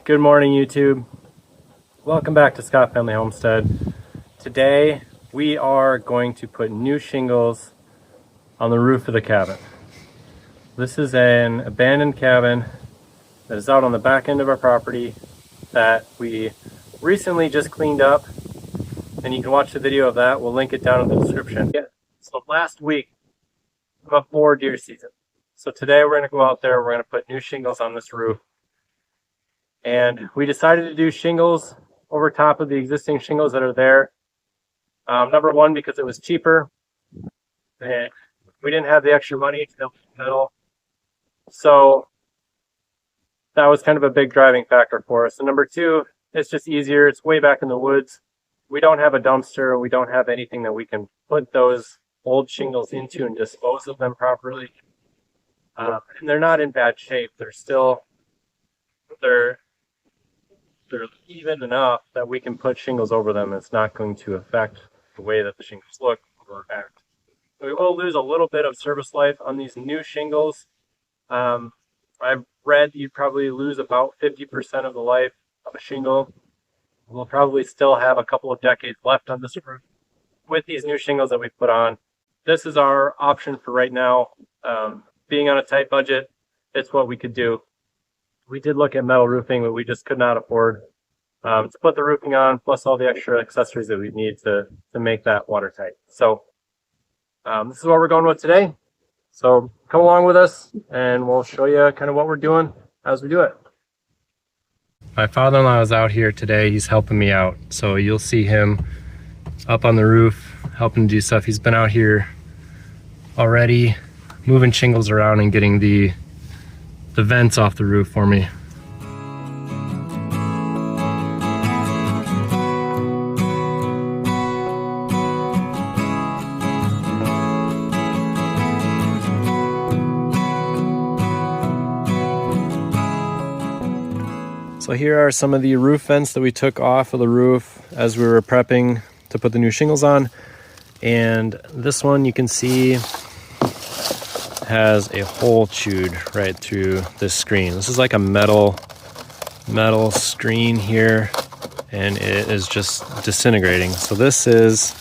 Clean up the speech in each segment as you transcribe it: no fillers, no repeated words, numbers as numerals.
Good morning, YouTube. Welcome back to Scott Family Homestead. Today we are going to put new shingles on the roof of the cabin. This is an abandoned cabin that is out on the back end of our property that we recently just cleaned up, and you can watch the video of that. We'll link it down in the description. So last week, before deer season. So today we're going to go out there, we're going to put new shingles on this roof. And we decided to do shingles over top of the existing shingles that are there. Number one, because it was cheaper. And we didn't have the extra money to build metal. So that was kind of a big driving factor for us. And number two, it's just easier. It's way back in the woods. We don't have a dumpster. We don't have anything that we can put those old shingles into and dispose of them properly. And they're not in bad shape. They're even enough that we can put shingles over them. It's not going to affect the way that the shingles look or act. We will lose a little bit of service life on these new shingles. I've read you'd probably lose about 50% of the life of a shingle. We'll probably still have a couple of decades left on this roof with these new shingles that we put on. This is our option for right now. Being on a tight budget, it's what we could do. We did look at metal roofing, but we just could not afford to put the roofing on, plus all the extra accessories that we need to make that watertight. So this is what we're going with today. So come along with us, and we'll show you kind of what we're doing as we do it. My father-in-law is out here today. He's helping me out. So you'll see him up on the roof, helping to do stuff. He's been out here already, moving shingles around and getting the vents off the roof for me. So here are some of the roof vents that we took off of the roof as we were prepping to put the new shingles on. And this one you can see has a hole chewed right through this screen. This is like a metal screen here, and it is just disintegrating. So this is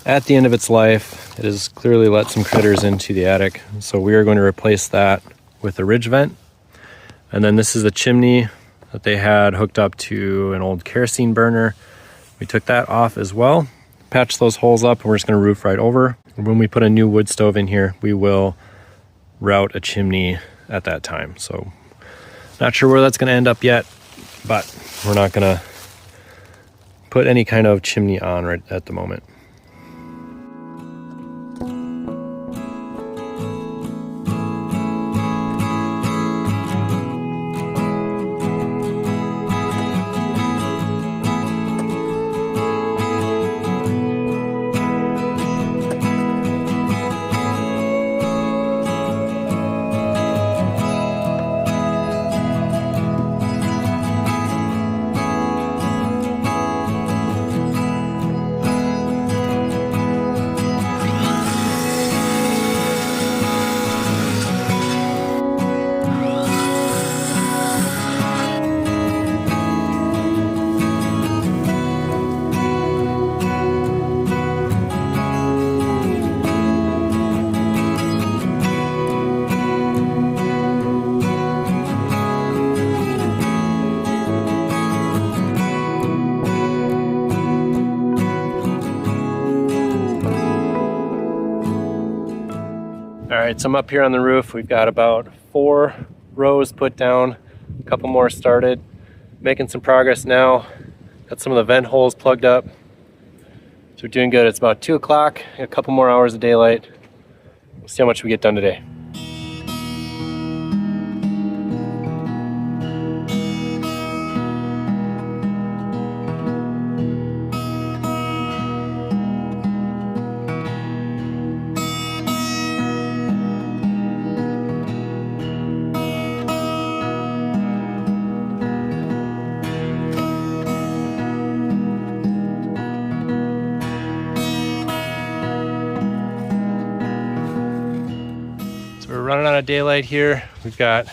at the end of its life. It has clearly let some critters into the attic. So we are going to replace that with a ridge vent. And then this is a chimney that they had hooked up to an old kerosene burner. We took that off as well, patched those holes up, and we're just going to roof right over. When we put a new wood stove in here, we will route a chimney at that time. So not sure where that's going to end up yet, but we're not going to put any kind of chimney on right at the moment. All right, so I'm up here on the roof. We've got about 4 rows put down, a couple more started. Making some progress now. Got some of the vent holes plugged up. So we're doing good. It's about 2 o'clock, a couple more hours of daylight. We'll see how much we get done today. So we're running out of daylight here. We've got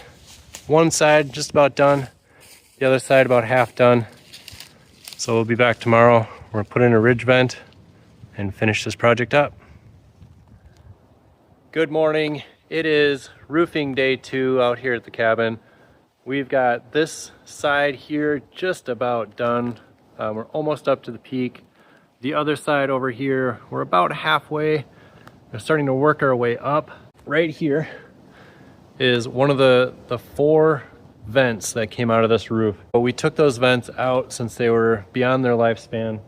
one side just about done. The The other side about half done. So we'll be back tomorrow. We're gonna put in a ridge vent and finish this project up. Good morning. It is roofing day 2 out here at the cabin. We've got this side here just about done. We're almost up to the peak. The other side over here, we're about halfway. We're starting to work our way up. Right here is one of the 4 vents that came out of this roof. But we took those vents out since they were beyond their lifespan,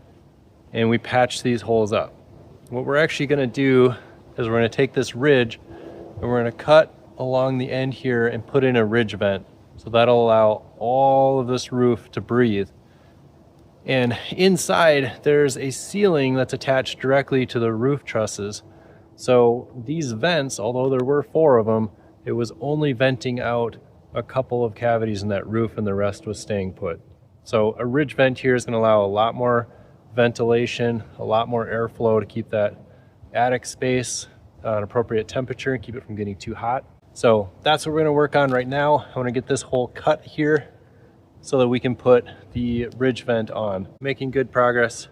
and we patched these holes up. What we're actually gonna do is we're gonna take this ridge and we're gonna cut along the end here and put in a ridge vent. So that'll allow all of this roof to breathe. And inside there's a ceiling that's attached directly to the roof trusses. So these vents, although there were 4 of them, it was only venting out a couple of cavities in that roof and the rest was staying put. So a ridge vent here is gonna allow a lot more ventilation, a lot more airflow to keep that attic space an appropriate temperature and keep it from getting too hot. So that's what we're gonna work on right now. I wanna get this hole cut here so that we can put the ridge vent on. Making good progress.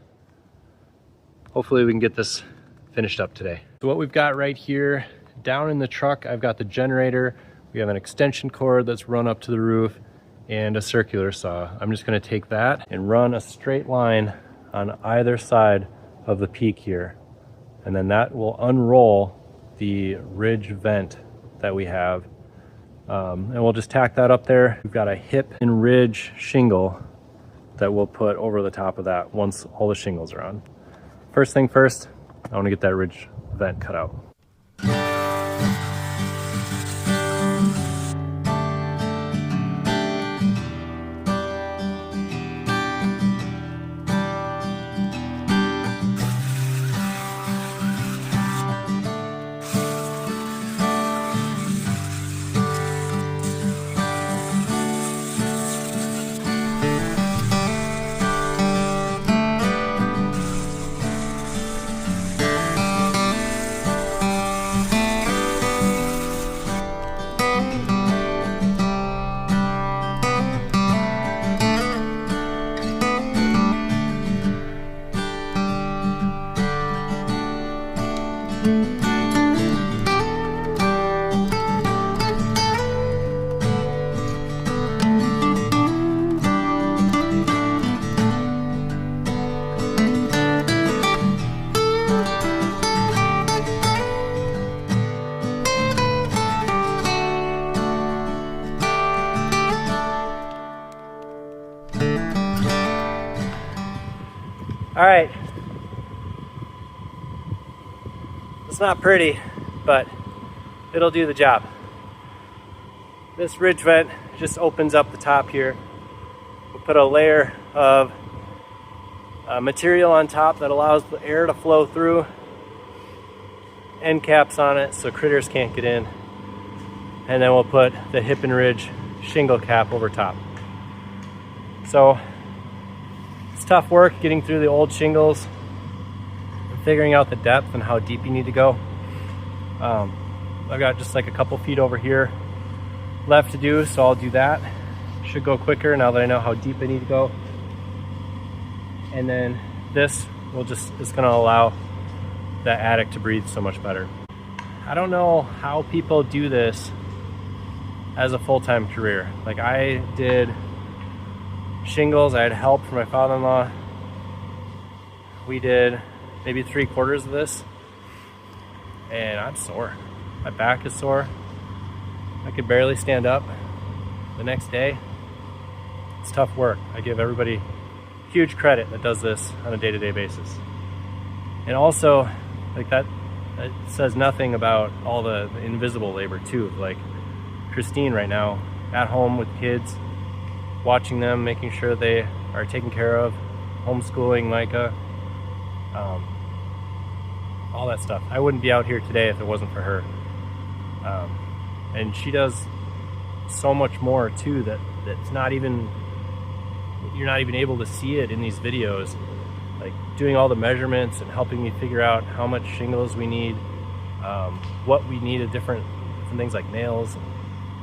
Hopefully we can get this finished up today. So what we've got right here, down in the truck, I've got the generator. We have an extension cord that's run up to the roof and a circular saw. I'm just gonna take that and run a straight line on either side of the peak here. And then that will unroll the ridge vent that we have. And we'll just tack that up there. We've got a hip and ridge shingle that we'll put over the top of that once all the shingles are on. First thing first, I want to get that ridge vent cut out. All right, it's not pretty, but it'll do the job. This ridge vent just opens up the top here. We'll put a layer of material on top that allows the air to flow through. End caps on it so critters can't get in. And then we'll put the hip and ridge shingle cap over top. So it's tough work getting through the old shingles and figuring out the depth and how deep you need to go. I've got just like a couple feet over here left to do, so I'll do that. Should go quicker now that I know how deep I need to go. And then this is gonna allow that attic to breathe so much better. I don't know how people do this as a full-time career. Like, I did shingles, I had help from my father-in-law. We did maybe 3/4 of this, and I'm sore. My back is sore. I could barely stand up the next day. It's tough work. I give everybody huge credit that does this on a day-to-day basis. And also, like, that says nothing about all the invisible labor too. Like Christine right now at home with kids, watching them, making sure they are taken care of, homeschooling Micah, all that stuff. I wouldn't be out here today if it wasn't for her. And she does so much more too that's not even, you're not even able to see it in these videos. Like doing all the measurements and helping me figure out how much shingles we need, what we need of different things like nails, and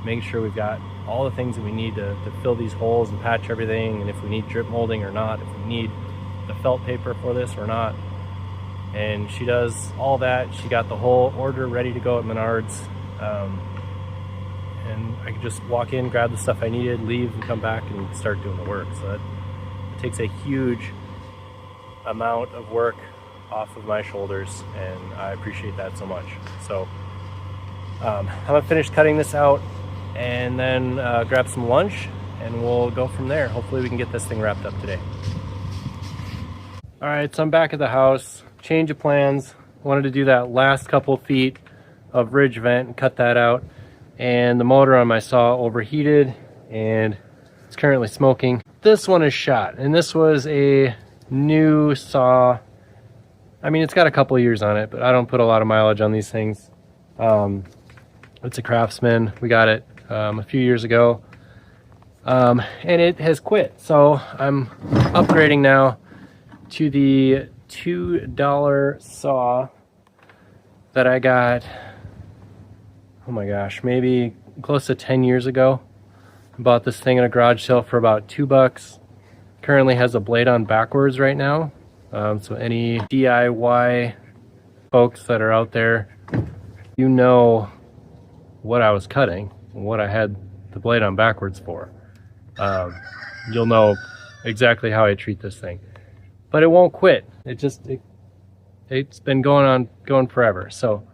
making sure we've got all the things that we need to fill these holes and patch everything, and if we need drip molding or not, if we need the felt paper for this or not. And she does all that. She got the whole order ready to go at Menards. And I could just walk in, grab the stuff I needed, leave, and come back and start doing the work. So that takes a huge amount of work off of my shoulders, and I appreciate that so much. So I'm gonna finish cutting this out and then grab some lunch, and we'll go from there. Hopefully we can get this thing wrapped up today. All right, so I'm back at the house. Change of plans. Wanted to do that last couple feet of ridge vent and cut that out. And the motor on my saw overheated and it's currently smoking. This one is shot, and this was a new saw. I mean, it's got a couple years on it, but I don't put a lot of mileage on these things. It's a Craftsman. We got it a few years ago, and it has quit. So I'm upgrading now to the $2 saw that I got, oh my gosh, maybe close to 10 years ago. I bought this thing at a garage sale for about $2. Currently has a blade on backwards right now. So any DIY folks that are out there, you know what I was cutting and what I had the blade on backwards for. You'll know exactly how I treat this thing. But it won't quit. It's been going forever. So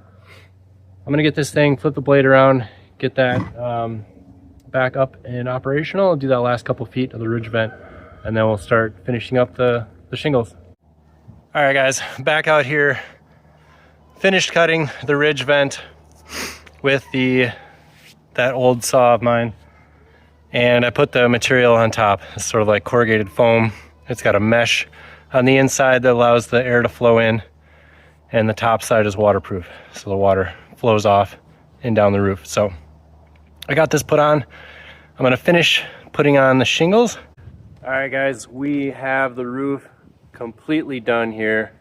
I'm gonna get this thing, flip the blade around, get that back up and operational, and do that last couple feet of the ridge vent, and then we'll start finishing up the shingles. All right, guys, back out here, finished cutting the ridge vent with that old saw of mine, and I put the material on top. It's sort of like corrugated foam. It's got a mesh on the inside that allows the air to flow in, and the top side is waterproof, so the water flows off and down the roof. So I got this put on. I'm gonna finish putting on the shingles. All right, guys, we have the roof completely done here.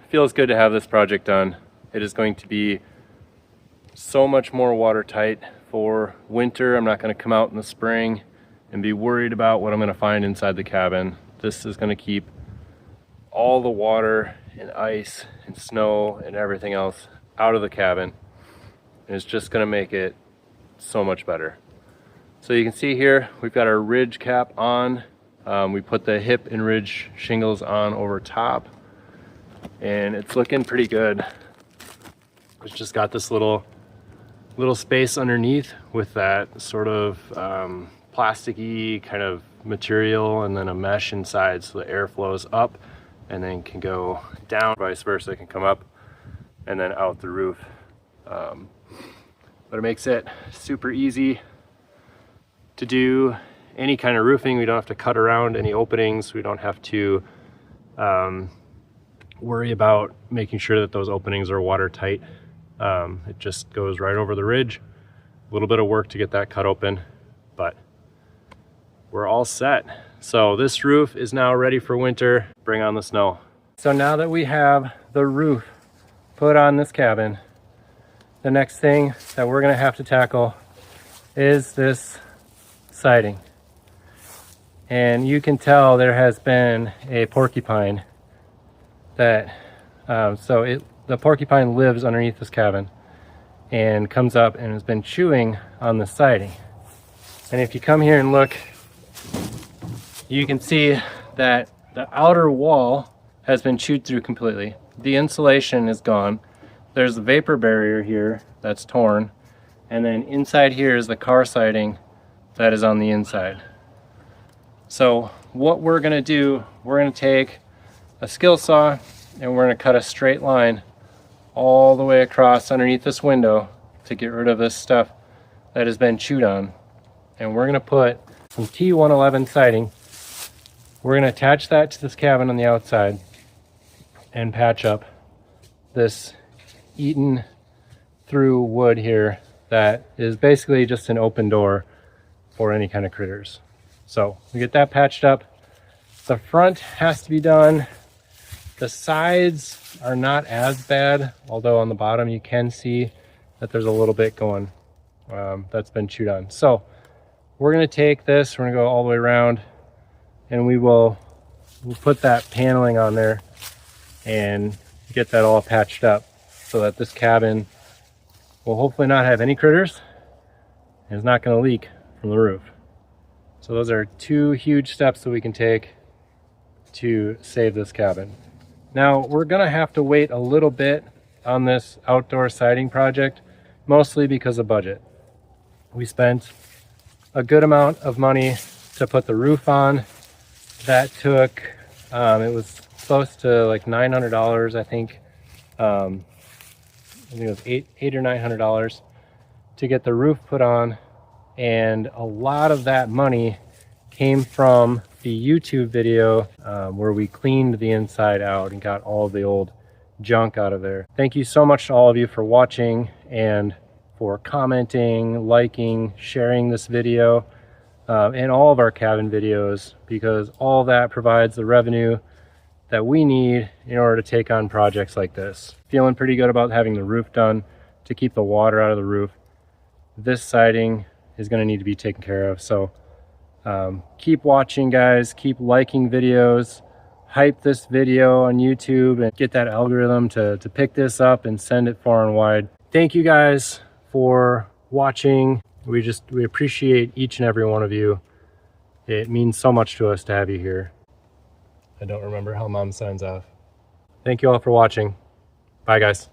Feels good to have this project done. It is going to be so much more watertight for winter. I'm not gonna come out in the spring and be worried about what I'm gonna find inside the cabin. This is gonna keep all the water and ice and snow and everything else out of the cabin. And it's just gonna make it so much better. So you can see here, we've got our ridge cap on. We put the hip and ridge shingles on over top, and it's looking pretty good. It's just got this little space underneath with that sort of plasticky kind of material, and then a mesh inside so the air flows up and then can go down, vice versa. It can come up and then out the roof. But it makes it super easy to do any kind of roofing. We don't have to cut around any openings. We don't have to worry about making sure that those openings are watertight. It just goes right over the ridge. A little bit of work to get that cut open, but we're all set. So this roof is now ready for winter. Bring on the snow. So now that we have the roof put on this cabin, the next thing that we're gonna have to tackle is this siding. And you can tell there has been a porcupine that, the porcupine lives underneath this cabin and comes up and has been chewing on the siding. And if you come here and look, you can see that the outer wall has been chewed through completely. The insulation is gone. There's a vapor barrier here that's torn. And then inside here is the car siding that is on the inside. So what we're gonna do, we're gonna take a skill saw and we're gonna cut a straight line all the way across underneath this window to get rid of this stuff that has been chewed on. And we're gonna put some T111 siding. We're gonna attach that to this cabin on the outside and patch up this eaten through wood here that is basically just an open door for any kind of critters. So we get that patched up. The front has to be done. The sides are not as bad, although on the bottom you can see that there's a little bit going that's been chewed on. So we're going to take this, we're going to go all the way around, and we'll put that paneling on there and get that all patched up so that this cabin will hopefully not have any critters and it's not going to leak from the roof. So those are two huge steps that we can take to save this cabin. Now we're going to have to wait a little bit on this outdoor siding project, mostly because of budget. We spent a good amount of money to put the roof on. That took, it was close to like $900, I think. I think it was $800 or $900 to get the roof put on, and a lot of that money came from the YouTube video where we cleaned the inside out and got all of the old junk out of there. Thank you so much to all of you for watching and for commenting, liking, sharing this video and all of our cabin videos, because all that provides the revenue that we need in order to take on projects like this. Feeling pretty good about having the roof done to keep the water out of the roof. This siding is going to need to be taken care of. So keep watching, guys. Keep liking videos. Hype this video on YouTube and get that algorithm to pick this up and send it far and wide. Thank you guys for watching. We appreciate each and every one of you. It means so much to us to have you here. I don't remember how Mom signs off. Thank you all for watching. Bye, guys.